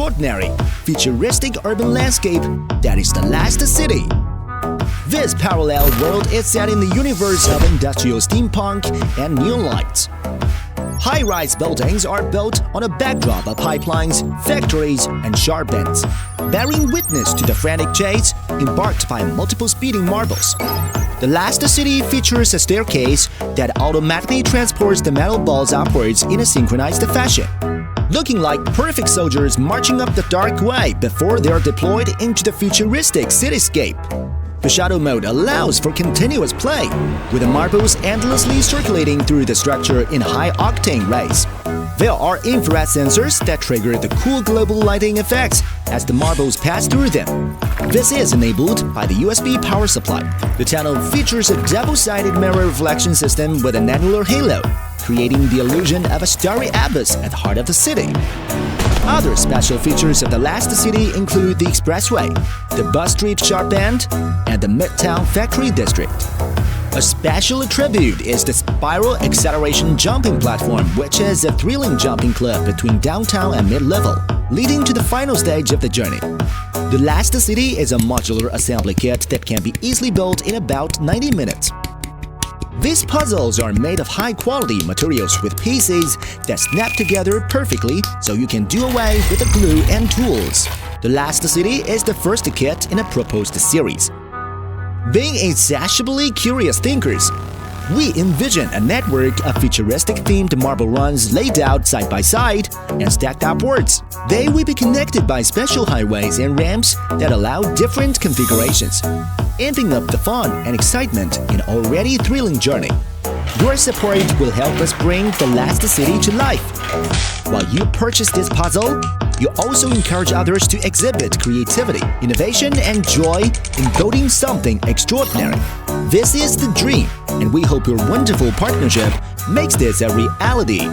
extraordinary, futuristic urban landscape that is the last city. This parallel world is set in the universe of industrial steampunk and neon lights. High-rise buildings are built on a backdrop of pipelines, factories, and sharp bends, bearing witness to the frantic chase embarked by multiple speeding marbles. The last city features a staircase that automatically transports the metal balls upwards in a synchronized fashion, looking like perfect soldiers marching up the dark way before they are deployed into the futuristic cityscape. The shadow mode allows for continuous play, with the marbles endlessly circulating through the structure in high-octane rays. There are infrared sensors that trigger the cool global lighting effects as the marbles pass through them. This is enabled by the USB power supply. The tunnel features a double-sided mirror reflection system with an annular halo, creating the illusion of a starry abyss at the heart of the city. Other special features of the last city include the expressway, the Bus Street Sharp Bend, and the Midtown Factory District. A special attribute is the spiral acceleration jumping platform, which is a thrilling jumping cliff between downtown and mid-level, leading to the final stage of the journey. The last city is a modular assembly kit that can be easily built in about 90 minutes. These puzzles are made of high-quality materials with pieces that snap together perfectly so you can do away with the glue and tools. The last city is the first kit in a proposed series. Being insatiably curious thinkers, we envision a network of futuristic-themed marble runs laid out side by side and stacked upwards. They will be connected by special highways and ramps that allow different configurations, amping up the fun and excitement in an already thrilling journey. Your support will help us bring the last city to life. While you purchase this puzzle, you also encourage others to exhibit creativity, innovation, and joy in building something extraordinary. This is the dream, and we hope your wonderful partnership makes this a reality.